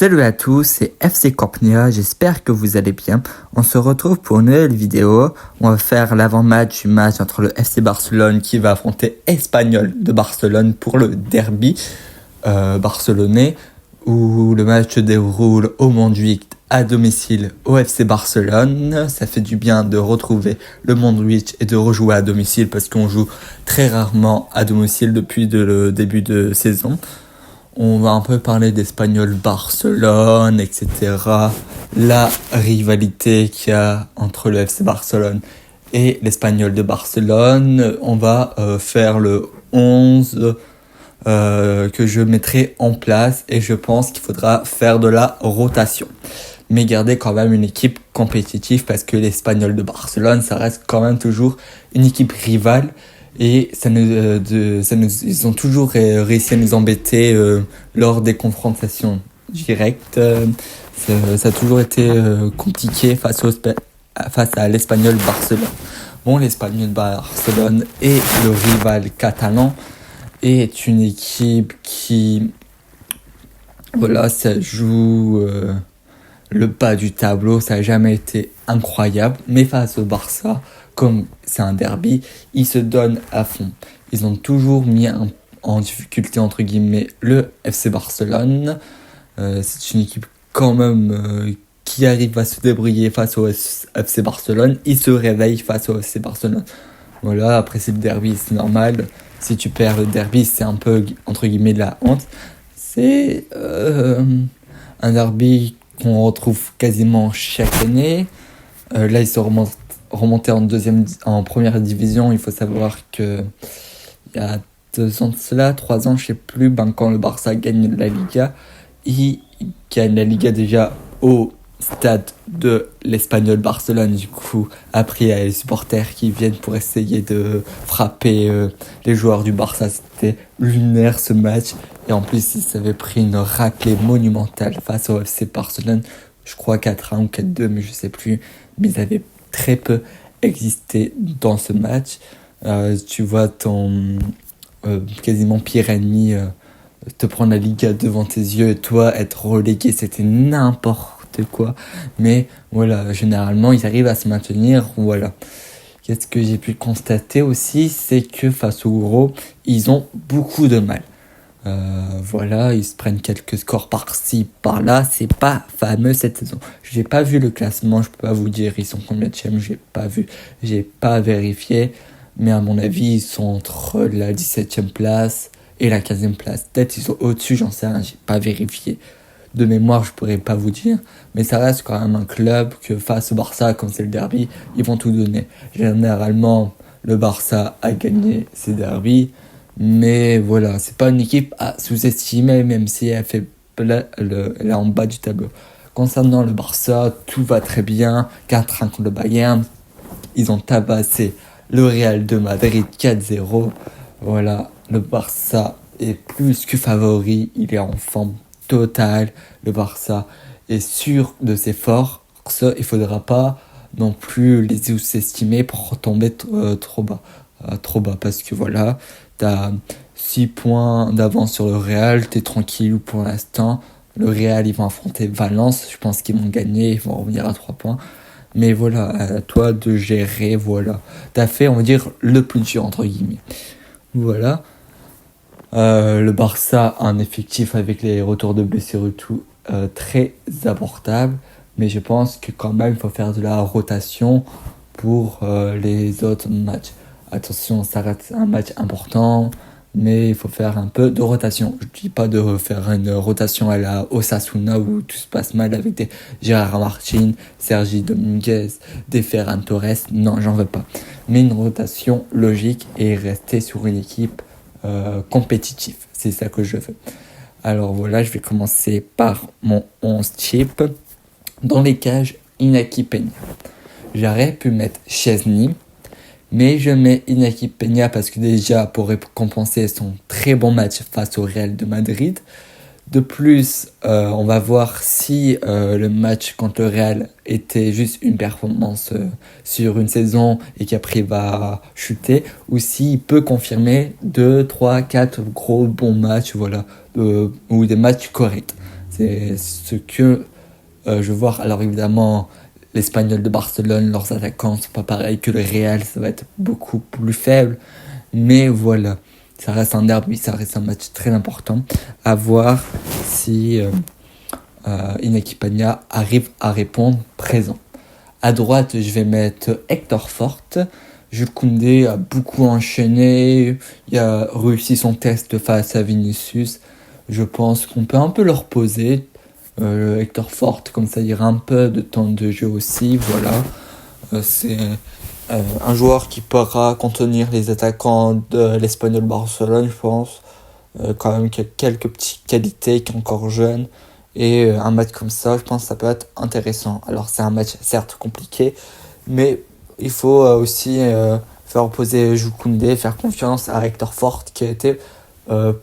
Salut à tous, c'est FC Corpnia, j'espère que vous allez bien. On se retrouve pour une nouvelle vidéo. On va faire l'avant-match du match entre le FC Barcelone qui va affronter Espanyol de Barcelone pour le derby barcelonais, où le match se déroule au Montjuïc à domicile au FC Barcelone. Ça fait du bien de retrouver le Montjuïc et de rejouer à domicile parce qu'on joue très rarement à domicile depuis le début de saison. On va un peu parler d'Espanyol Barcelone, etc. La rivalité qu'il y a entre le FC Barcelone et l'Espanyol de Barcelone. On va faire le 11 que je mettrai en place et je pense qu'il faudra faire de la rotation. Mais garder quand même une équipe compétitive parce que l'Espanyol de Barcelone, ça reste quand même toujours une équipe rivale. Et ils ont toujours réussi à nous embêter lors des confrontations directes. Ça a toujours été compliqué face à l'Espanyol Barcelone. Bon, l'Espanyol Barcelone est le rival catalan et est une équipe qui, voilà, ça joue le bas du tableau. Ça n'a jamais été incroyable, mais face au Barça, comme c'est un derby, ils se donnent à fond. Ils ont toujours mis en difficulté, entre guillemets, le FC Barcelone. C'est une équipe quand même qui arrive à se débrouiller face au FC Barcelone. Ils se réveillent face au FC Barcelone. Voilà, après c'est le derby, c'est normal. Si tu perds le derby, c'est un peu, entre guillemets, de la honte. C'est un derby qu'on retrouve quasiment chaque année. Là, ils se remonté en première division. Il faut savoir que il y a 2 ans de cela, 3 ans, je sais plus, quand le Barça gagne la Liga, il gagne la Liga déjà au stade de l'Espanyol Barcelone. Du coup, après, il y a les supporters qui viennent pour essayer de frapper les joueurs du Barça. C'était lunaire ce match. Et en plus, ils avaient pris une raclée monumentale face au FC Barcelone. Je crois 4-1 ou 4-2, mais je sais plus. Mais ils avaient très peu existé dans ce match. Tu vois ton quasiment pire ennemi te prendre la Liga devant tes yeux et toi être relégué, c'était n'importe quoi. Mais voilà, généralement ils arrivent à se maintenir. Voilà. Qu'est-ce que j'ai pu constater aussi, c'est que face au gros, ils ont beaucoup de mal. Voilà, ils se prennent quelques scores par-ci, par-là. C'est pas fameux cette saison. J'ai pas vu le classement, je peux pas vous dire ils sont combienième, j'ai pas vérifié. Mais à mon avis, ils sont entre la 17e place et la 15e place. Peut-être ils sont au-dessus, j'en sais rien, j'ai pas vérifié. De mémoire, je pourrais pas vous dire. Mais ça reste quand même un club que face au Barça, comme c'est le derby, ils vont tout donner. Généralement, le Barça a gagné ses derbys. Mais voilà, c'est pas une équipe à sous-estimer, même si elle est en bas du tableau. Concernant le Barça, tout va très bien. 4-1 contre le Bayern. Ils ont tabassé le Real de Madrid 4-0. Voilà, le Barça est plus que favori. Il est en forme totale. Le Barça est sûr de ses forces. Il faudra pas non plus les sous-estimer pour tomber trop bas. Parce que voilà, t'as 6 points d'avance sur le Real, t'es tranquille pour l'instant. Le Real, ils vont affronter Valence, je pense qu'ils vont gagner, ils vont revenir à 3 points. Mais voilà, à toi de gérer, voilà. T'as fait, on va dire, le plus dur, entre guillemets. Voilà. Le Barça a un effectif avec les retours de blessures et tout très abordable. Mais je pense que quand même, il faut faire de la rotation pour les autres matchs. Attention, ça reste un match important, mais il faut faire un peu de rotation. Je ne dis pas de faire une rotation à la Osasuna où tout se passe mal avec des Gérard Martin, Sergi Dominguez, des Ferran Torres. Non, j'en veux pas. Mais une rotation logique et rester sur une équipe compétitive. C'est ça que je veux. Alors voilà, je vais commencer par mon 11 type. Dans les cages, Inaki Peña. J'aurais pu mettre Chesney, mais je mets Inaki Peña parce que déjà, pour récompenser son très bon match face au Real de Madrid. De plus, on va voir si le match contre le Real était juste une performance sur une saison et qu'après il va chuter, ou s'il peut confirmer 2, 3, 4 gros bons matchs, voilà, ou des matchs corrects. c'est ce que je veux voir. Alors évidemment, l'Espagnol de Barcelone, leurs attaquants sont pas pareils que le Real, ça va être beaucoup plus faible. Mais voilà, ça reste un derby, ça reste un match très important. À voir si Iñaki Peña arrive à répondre présent. À droite, je vais mettre Hector Fort. Jules Koundé a beaucoup enchaîné, il a réussi son test face à Vinicius. Je pense qu'on peut un peu le reposer. Hector Fort, comme ça, il y aura un peu de temps de jeu aussi. Voilà, c'est un joueur qui pourra contenir les attaquants de l'Espagnol Barcelone, je pense. Quand même qui a quelques petites qualités, qui est encore jeune. Et un match comme ça, je pense que ça peut être intéressant. Alors c'est un match certes compliqué, mais il faut aussi faire opposer Jules Koundé, faire confiance à Hector Fort qui a été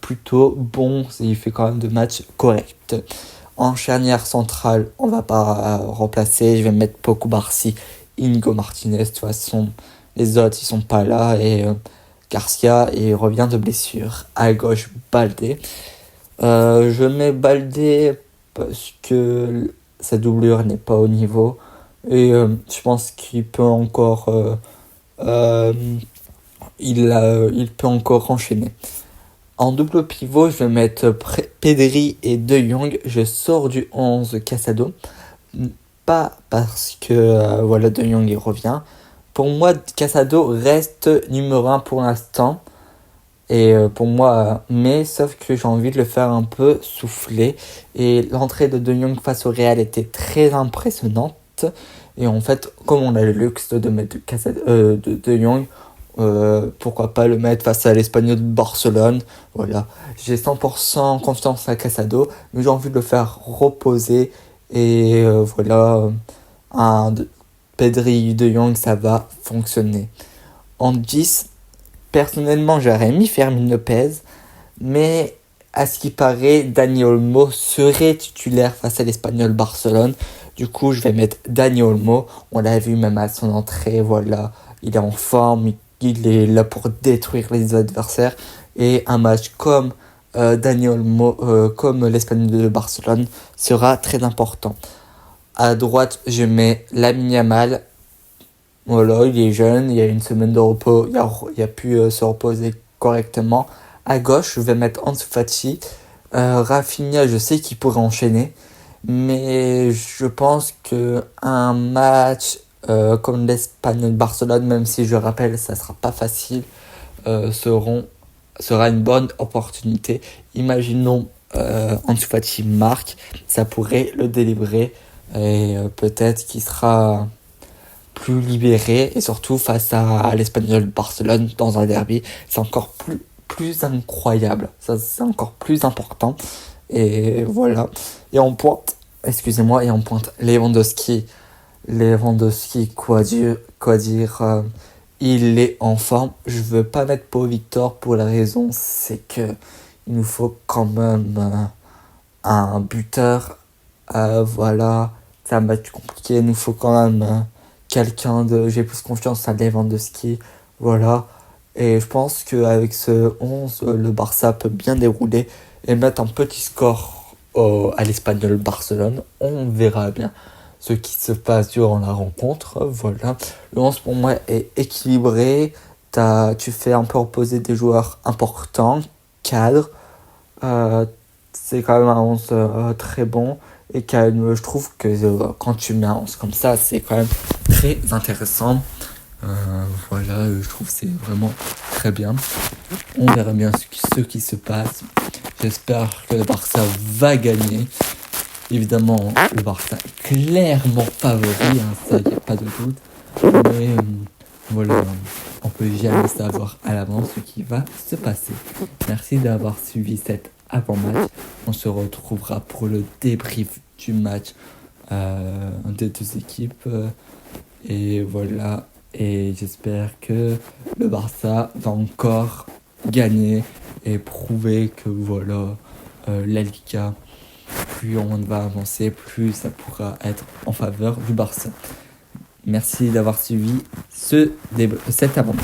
plutôt bon. Il fait quand même de matchs corrects. En charnière centrale, on va pas remplacer. Je vais mettre Pau Cubarsí, Inigo Martinez. De toute façon, les autres ils sont pas là et Garcia il revient de blessure. À gauche, Baldé. Je mets Baldé parce que sa doublure n'est pas au niveau et je pense qu'il peut encore il peut encore enchaîner. En double pivot, je vais mettre Pedri et De Jong. Je sors du 11 Casado, pas parce que voilà, De Jong il revient. Pour moi, Casado reste numéro 1 pour l'instant. Et pour moi, mais sauf que j'ai envie de le faire un peu souffler. Et l'entrée de De Jong face au Real était très impressionnante. Et en fait, comme on a le luxe de mettre De Jong, pourquoi pas le mettre face à l'Espagnol de Barcelone. Voilà, j'ai 100% confiance à Casado, mais j'ai envie de le faire reposer. Et voilà, Pedri De Jong, ça va fonctionner. En 10, personnellement, j'aurais mis Fermín López, mais à ce qui paraît, Dani Olmo serait titulaire face à l'Espagnol Barcelone. Du coup, je vais mettre Dani Olmo. On l'a vu même à son entrée, voilà, il est en forme, il est là pour détruire les adversaires. Et un match comme Dani Olmo, comme l'Espagnol de Barcelone, sera très important. À droite, je mets Lamine Yamal. Voilà, il est jeune, il y a une semaine de repos, il a pu se reposer correctement. À gauche, je vais mettre Ansu Fati. Rafinha, je sais qu'il pourrait enchaîner, mais je pense qu'un match comme l'Espagnol Barcelone, même si je rappelle, ça sera pas facile, sera une bonne opportunité. Imaginons Ansu Fati marque, ça pourrait le délivrer et peut-être qu'il sera plus libéré et surtout face à l'Espagnol Barcelone dans un derby, c'est encore plus incroyable, ça c'est encore plus important. Et voilà, et on pointe Lewandowski, quoi dire, il est en forme. Je veux pas mettre Pau Victor pour la raison, c'est que il nous faut quand même un buteur. Voilà, c'est un match compliqué, il nous faut quand même j'ai plus confiance à Lewandowski, voilà. Et je pense qu'avec ce 11, le Barça peut bien dérouler et mettre un petit score à l'Espagnol Barcelone. On verra bien ce qui se passe durant la rencontre, voilà. Le 11 pour moi est équilibré, tu fais un peu reposer des joueurs importants, cadres, c'est quand même un 11 très bon. Et je trouve que quand tu mets un 11 comme ça, c'est quand même très intéressant. Voilà, je trouve que c'est vraiment très bien. On verra bien ce qui se passe. J'espère que le Barça va gagner. Évidemment, le Barça est clairement favori, ça, il n'y a pas de doute. Mais voilà, on peut jamais savoir à l'avance ce qui va se passer. Merci d'avoir suivi cette avant-match. On se retrouvera pour le débrief du match des deux équipes. Et voilà. Et j'espère que le Barça va encore gagner et prouver que voilà, la Liga, plus on va avancer, plus ça pourra être en faveur du Barça. Merci d'avoir suivi cet avant-match.